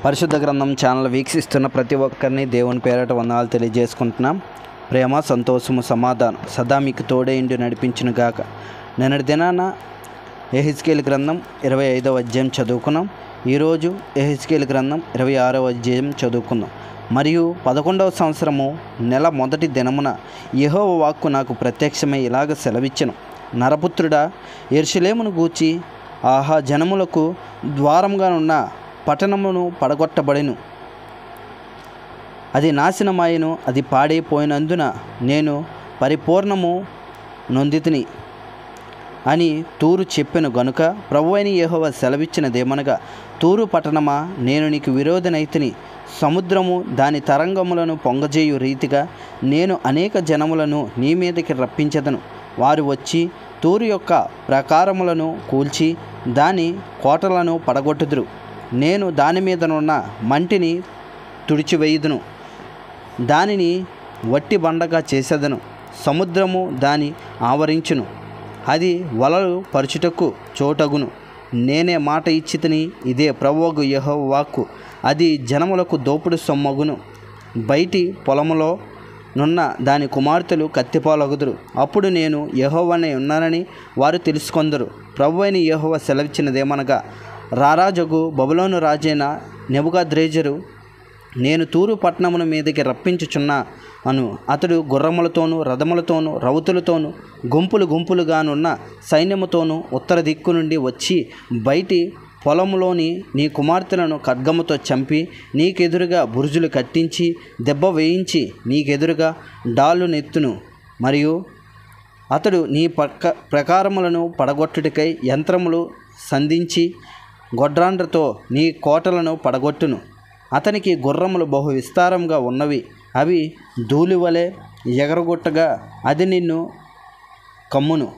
పరిశుద్ధ గ్రంథం ఛానల్ వీక్షిస్తున్న ప్రతి ఒక్కరిని దేవుని పేరట వందనాలు తెలియజేసుకుంటున్నాం. ప్రేమ, సంతోషము, సమాధానం సదా మీకు తోడేండి నడిపించును గాక. నిన్నటి దినాన యెహెజ్కేలు గ్రంథం 25వ అధ్యాయం చదువుకున్నాం. ఈరోజు యెహెజ్కేలు గ్రంథం 26వ అధ్యాయం చదువుకుందాం. మరియు 11వ సంవత్సరము నెల మొదటి దినమున యెహోవా వాక్కు నాకు ప్రత్యక్షమై ఇలాగ సెలవిచ్చెను. నరపుత్రుడా, యెరూషలేమును గూర్చి ఆహా, జనములకు ద్వారంగా ఉన్న పట్టణమును పడగొట్టబడెను, అది నాశనమాయెను, అది పాడైపోయినందున నేను పరిపూర్ణము నొందితిని అని తూరు చెప్పెను గనుక ప్రభువైన యెహోవా సెలవిచ్చినదేమనగా, తూరు పట్టణమా, నేను నీకు విరోధనైతిని. సముద్రము దాని తరంగములను పొంగజేయు రీతిగా నేను అనేక జనములను నీ మీదకి రప్పించెదను. వారు వచ్చి తూరు యొక్క ప్రాకారములను కూల్చి దాని కోటలను పడగొట్టుదురు. నేను దాని మీదనున్న మంటిని తుడిచివేయుదును, దానిని వట్టి బండగా చేసేదను. సముద్రము దాని ఆవరించును, అది వలలు పరుచుటకు చోటగును. నేనే మాట ఇచ్చితిని, ఇదే ప్రభువగు యెహోవా వాక్కు. అది జనములకు దోపుడు సొమ్మగును. బయటి పొలములో నున్న దాని కుమార్తెలు కత్తిపాలగుదురు. అప్పుడు నేను యెహోవానే ఉన్నానని వారు తెలుసుకొందరు. ప్రభువైన యెహోవా సెలవిచ్చినదేమనగా, రారాజగు బబులోను రాజైన నెబుకద్రెజరు నేను తూరు పట్టణమును మీదకి రప్పించుచున్నా అను. అతడు గుర్రములతోనూ రథములతోనూ రౌతులతోనూ గుంపులు గుంపులుగానున్న సైన్యముతోనూ ఉత్తర దిక్కు నుండి వచ్చి బయటి పొలములోని నీ కుమార్తెలను ఖడ్గముతో చంపి నీకెదురుగా బురుజులు కట్టించి దెబ్బ వేయించి నీకెదురుగా డాళ్ళు నెత్తును. మరియు అతడు నీ ప్రకారములను పడగొట్టుటకై యంత్రములు సంధించి గొడ్రాండ్రతో నీ కోటలను పడగొట్టును. అతనికి గుర్రములు బహు విస్తారంగా ఉన్నవి, అవి ధూళివలె ఎగరగొట్టగా అది నిన్ను కమ్మును.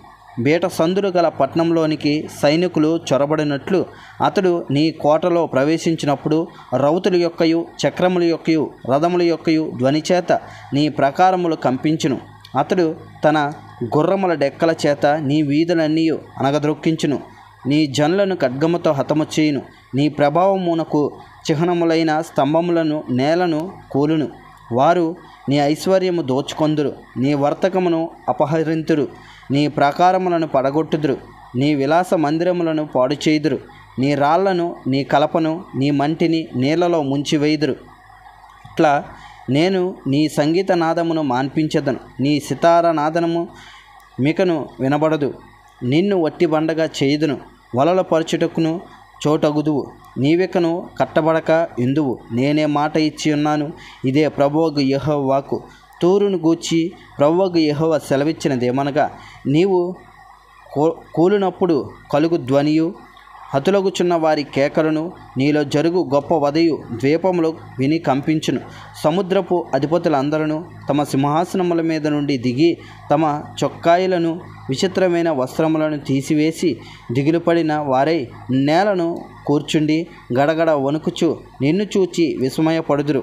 బీట సందులు గల పట్టణంలోనికి సైనికులు చొరబడినట్లు అతడు నీ కోటలో ప్రవేశించినప్పుడు రౌతుల యొక్కయు చక్రముల యొక్కయు రథముల యొక్కయు ధ్వనిచేత నీ ప్రాకారములు కంపించును. అతడు తన గుర్రముల డెక్కల చేత నీ వీధులన్నీ అనగద్రొక్కించును. నీ జనులను ఖడ్గముతో హతము చేయును. నీ ప్రభావమునకు చిహ్నములైన స్తంభములను నేలను కూలును. వారు నీ ఐశ్వర్యము దోచుకొందురు, నీ వర్తకమును అపహరింతురు, నీ ప్రాకారములను పడగొట్టుదురు, నీ విలాస మందిరములను పాడు చేయుదురు, నీ రాళ్లను నీ కలపను నీ మంటిని నీళ్లలో ముంచివేయుదురు. ఇట్లా నేను నీ సంగీత నాదమును మాన్పించెదను, నీ సితార నాదనము మికను వినబడదు. నిన్ను వట్టి బండగా చేయుదును, వలల పరచుటకును చోటగుదువు, నీవికను కట్టబడక ఎందువు. నేనే మాట ఇచ్చి ఉన్నాను, ఇదే ప్రభువగు యెహోవా వాక్కు. తూరును గూర్చి ప్రభువగు యెహోవా సెలవిచ్చినదేమనగా, నీవు కూలినప్పుడు కలుగు ధ్వనియు హతులగుచున్న వారి కేకలను నీలో జరుగు గొప్ప వదయు ద్వీపములు విని కంపించును. సముద్రపు అధిపతులందరూ తమ సింహాసనముల మీద నుండి దిగి తమ చొక్కాయిలను విచిత్రమైన వస్త్రములను తీసివేసి దిగులుపడిన వారై నేలను కూర్చుండి గడగడ వణుకుచు నిన్ను చూచి విస్మయపడుదురు.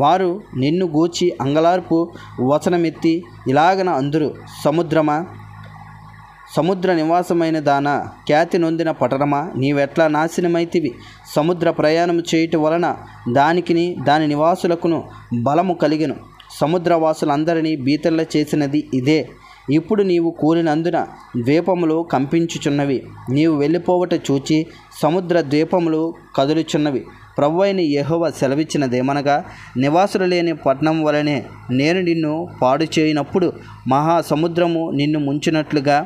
వారు నిన్ను గూర్చి అంగలార్పు వచనమెత్తి ఇలాగన అందురు, సముద్రమా, సముద్ర నివాసమైన దానా, ఖ్యాతి నొందిన పట్టణమా, నీవెట్లా నాశనమైతివి. సముద్ర ప్రయాణము చేయుట వలన దానికిని దాని నివాసులకును బలము కలిగెను. సముద్రవాసులందరినీ బీతల్ల చేసినది ఇదే. ఇప్పుడు నీవు కూలినందున ద్వీపములు కంపించుచున్నవి. నీవు వెళ్ళిపోవట చూచి సముద్ర ద్వీపములు కదులుచున్నవి. ప్రభువైన యెహోవా సెలవిచ్చినదేమనగా, నివాసులు లేని పట్టణం వలనే నేను నిన్ను పాడు చేయనప్పుడు మహాసముద్రము నిన్ను ముంచినట్లుగా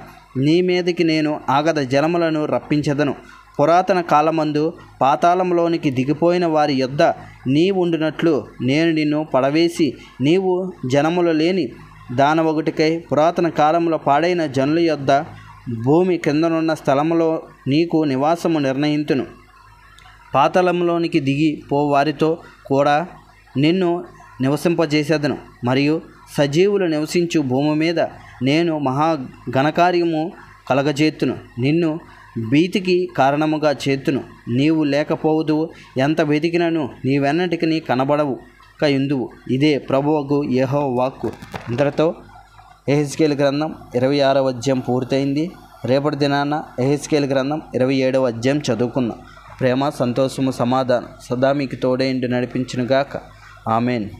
నీ మీదకి నేను ఆగద జలములను రప్పించెదను. పురాతన కాలమందు పాతాళంలోనికి దిగిపోయిన వారి యొద్ద నీవుండునట్లు నేను నిన్ను పడవేసి నీవు జనములు లేని దానవొకటికై పురాతన కాలంలో పాడైన జనుల యొద్ద భూమి కిందనున్న స్థలములో నీకు నివాసము నిర్ణయింతును. పాతాళంలోనికి దిగి పో వారితో కూడా నిన్ను నివసింపజేసేదను. మరియు సజీవులు నివసించు భూమి మీద నేను మహా ఘనకార్యము కలగజేతును. నిన్ను భీతికి కారణముగా చేతును. నీవు లేకపోవుదు, ఎంత వెతికినను నీవెన్నటికి నీ కనబడవు కయుందువు. ఇదే ప్రభువగు యెహోవా వాక్కు. ఇంతటితో యెహెజ్కేలు గ్రంథం 26వ అధ్యాయం పూర్తయింది. రేపటి దినాన యెహెజ్కేలు గ్రంథం 27వ అధ్యాయం చదువుకుందాం. ప్రేమ, సంతోషము, సమాధానం సదా మీకు తోడేండి నడిపించునుగాక. ఆమెన్.